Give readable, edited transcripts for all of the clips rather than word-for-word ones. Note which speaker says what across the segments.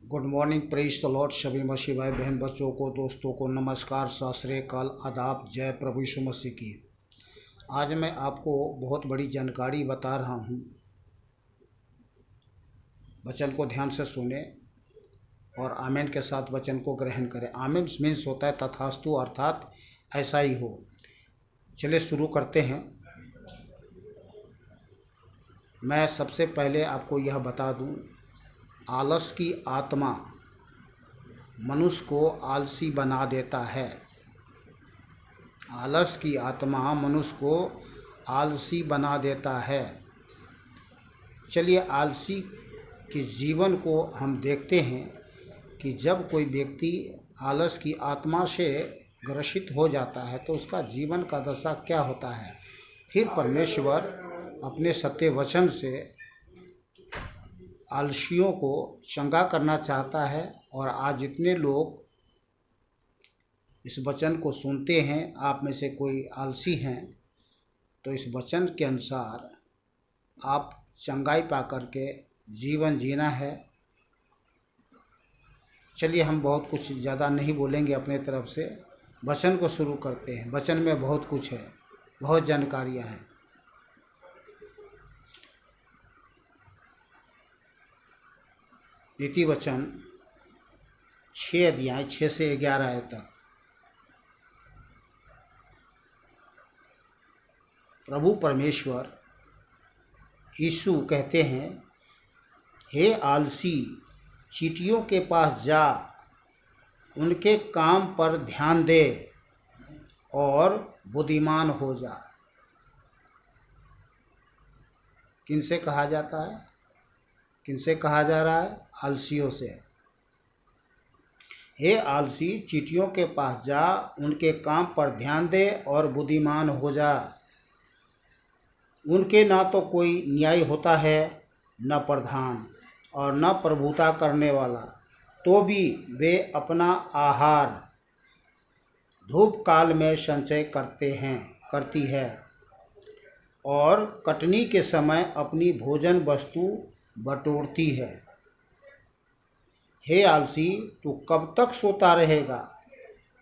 Speaker 1: Good morning, praise the Lord. सभी मसीह भाई बहन बच्चों को, दोस्तों को नमस्कार, सत श्री अकाल, आदाब, जय प्रभु यीशु मसीह की। आज मैं आपको बहुत बड़ी जानकारी बता रहा हूँ। वचन को ध्यान से सुने और आमीन के साथ वचन को ग्रहण करें। आमीन मीन्स होता है तथास्तु, अर्थात ऐसा ही हो। चलिए शुरू करते हैं। मैं सबसे पहले आपको यह बता दूँ, आलस की आत्मा मनुष्य को आलसी बना देता है। आलस की आत्मा मनुष्य को आलसी बना देता है। चलिए आलसी के जीवन को हम देखते हैं कि जब कोई व्यक्ति आलस की आत्मा से ग्रसित हो जाता है तो उसका जीवन का दशा क्या होता है। फिर परमेश्वर अपने सत्य वचन से आलसियों को चंगा करना चाहता है। और आज जितने लोग इस वचन को सुनते हैं, आप में से कोई आलसी हैं, तो इस वचन के अनुसार आप चंगाई पा करके जीवन जीना है। चलिए हम बहुत कुछ ज़्यादा नहीं बोलेंगे अपने तरफ से, वचन को शुरू करते हैं। वचन में बहुत कुछ है, बहुत जानकारियाँ हैं। नीति वचन 6 अध्याय 6 से 11 आयत तक। प्रभु परमेश्वर यीशु कहते हैं, हे आलसी, चींटियों के पास जा, उनके काम पर ध्यान दे और बुद्धिमान हो जा। किनसे कहा जाता है? किनसे कहा जा रहा है? आलसियों से। हे आलसी, चींटियों के पास जा, उनके काम पर ध्यान दे और बुद्धिमान हो जा। उनके ना तो कोई न्याय होता है, न प्रधान और न प्रभुता करने वाला, तो भी वे अपना आहार धूप काल में संचय करती है और कटनी के समय अपनी भोजन वस्तु बटोरती है। हे आलसी, तू कब तक सोता रहेगा?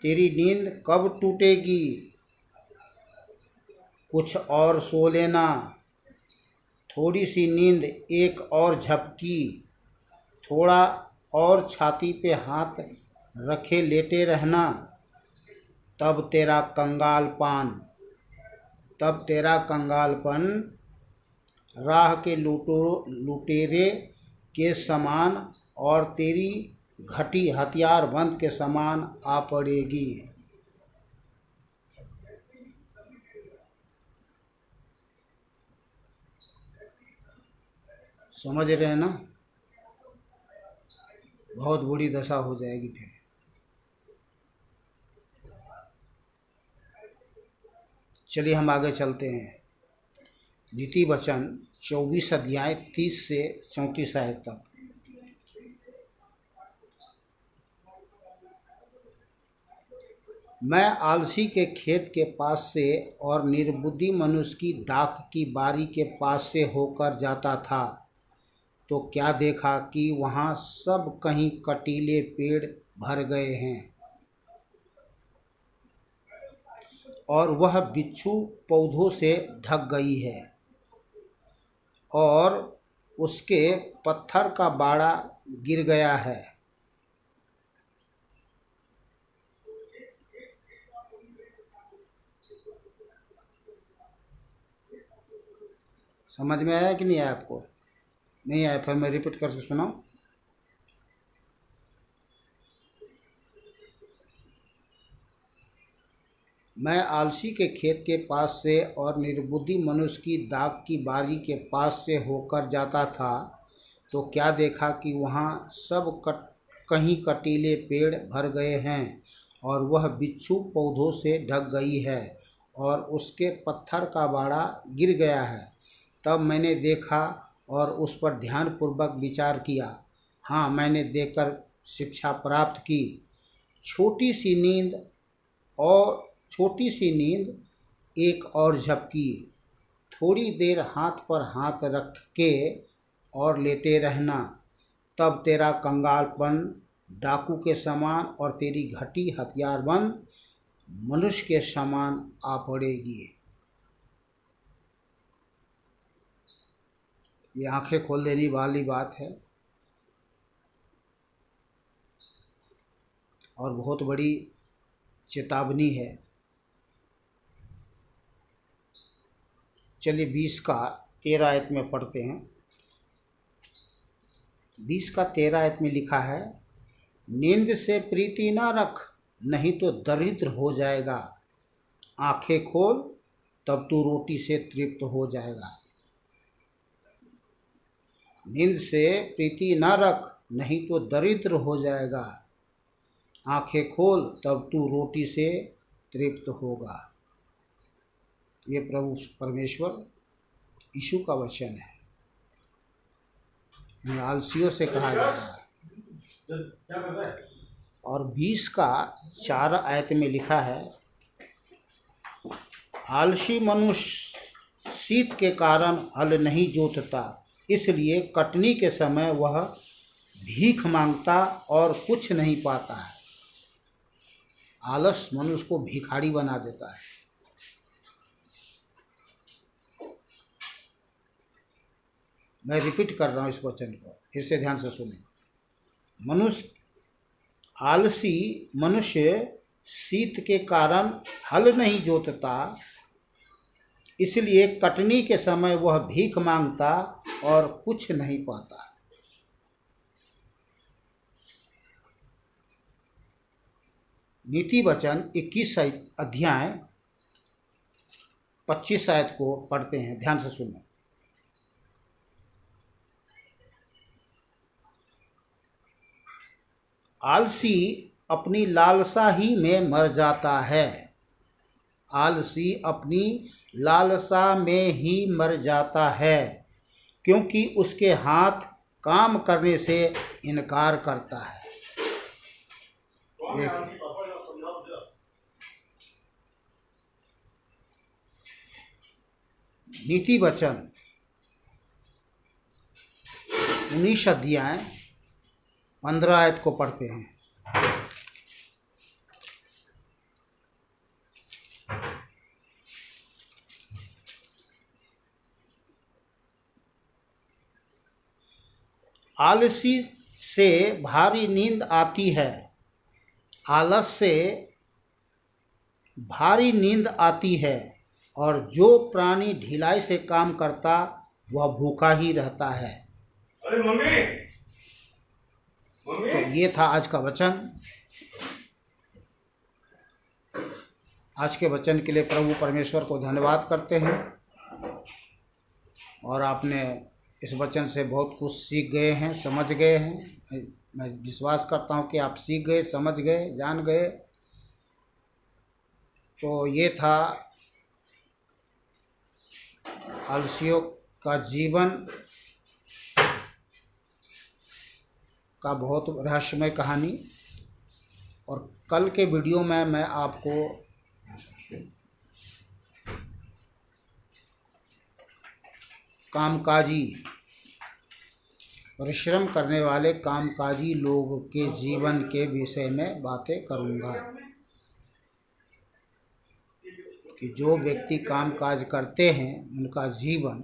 Speaker 1: तेरी नींद कब टूटेगी? कुछ और सो लेना, थोड़ी सी नींद, एक और झपकी, थोड़ा और छाती पे हाथ रखे लेटे रहना। तब तेरा कंगालपन राह के लुटेरे के समान और तेरी घटी हथियारबंद के समान आ पड़ेगी। समझ रहे हैं ना? बहुत बुरी दशा हो जाएगी फिर। चलिए हम आगे चलते हैं। नीति वचन 24 अध्याय 30 से 34 आयत तक। मैं आलसी के खेत के पास से और निर्बुद्धि मनुष्य की दाख की बारी के पास से होकर जाता था, तो क्या देखा कि वहाँ सब कहीं कटीले पेड़ भर गए हैं और वह बिच्छू पौधों से ढक गई है और उसके पत्थर का बाड़ा गिर गया है। समझ में आया कि नहीं आया? आपको नहीं आया? फिर मैं रिपीट करके सुनाऊं। मैं आलसी के खेत के पास से और निर्बुद्धि मनुष्य की दाख की बारी के पास से होकर जाता था, तो क्या देखा कि वहाँ सब कहीं कटीले पेड़ भर गए हैं और वह बिच्छू पौधों से ढक गई है और उसके पत्थर का बाड़ा गिर गया है। तब मैंने देखा और उस पर ध्यानपूर्वक विचार किया। हाँ, मैंने देखकर शिक्षा प्राप्त की। छोटी सी नींद, एक और झपकी, थोड़ी देर हाथ पर हाथ रख के और लेटे रहना। तब तेरा कंगालपन डाकू के समान और तेरी घटी हथियारबंद मनुष्य के समान आ पड़ेगी। ये आंखें खोल देने वाली बात है और बहुत बड़ी चेतावनी है। चलिए 20 का 13 आयत में पढ़ते हैं। 20 का 13 आयत में लिखा है, नींद से प्रीति ना रख, नहीं तो दरिद्र हो जाएगा। आंखें खोल, तब तू रोटी से तृप्त हो जाएगा। नींद से प्रीति ना रख, नहीं तो दरिद्र हो जाएगा। आंखें खोल, तब तू रोटी से तृप्त होगा। ये प्रभु परमेश्वर यीशु का वचन है। हमें आलसियों से कहा जा रहा है। और 20 का 4 आयत में लिखा है, आलसी मनुष्य शीत के कारण हल नहीं जोतता, इसलिए कटनी के समय वह भीख मांगता और कुछ नहीं पाता है। आलस मनुष्य को भिखारी बना देता है। मैं रिपीट कर रहा हूँ इस वचन को, फिर से ध्यान से सुने। आलसी मनुष्य शीत के कारण हल नहीं जोतता, इसलिए कटनी के समय वह भीख मांगता और कुछ नहीं पाता। नीति वचन 21 अध्याय 25 आयत को पढ़ते हैं, ध्यान से सुने। आलसी अपनी लालसा ही में मर जाता है। आलसी अपनी लालसा में ही मर जाता है, क्योंकि उसके हाथ काम करने से इनकार करता है। नीति वचन 19 अध्याय 15 आयत को पढ़ते हैं। आलसी से भारी नींद आती है। आलस से भारी नींद आती है, और जो प्राणी ढिलाई से काम करता वह भूखा ही रहता है।
Speaker 2: अरे मम्मी
Speaker 1: तो ये था आज का वचन। आज के वचन के लिए प्रभु परमेश्वर को धन्यवाद करते हैं। और आपने इस वचन से बहुत कुछ सीख गए हैं, समझ गए हैं। मैं विश्वास करता हूं कि आप सीख गए, समझ गए, जान गए। तो ये था आलसियों का जीवन का बहुत रहस्यमय कहानी। और कल के वीडियो में मैं आपको कामकाजी, परिश्रम करने वाले कामकाजी लोगों के जीवन के विषय में बातें करूंगा कि जो व्यक्ति कामकाज करते हैं उनका जीवन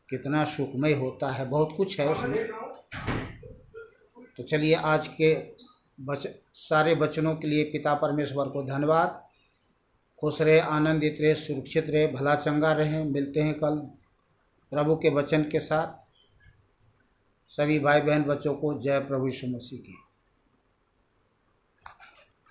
Speaker 1: कितना सुखमय होता है। बहुत कुछ है उसमें। तो चलिए, आज के सारे वचनों के लिए पिता परमेश्वर को धन्यवाद। खुश रहे, आनंदित रहे, सुरक्षित रहे, भला चंगा रहे। मिलते हैं कल प्रभु के वचन के साथ। सभी भाई बहन बच्चों को जय प्रभु यीशु मसीह की।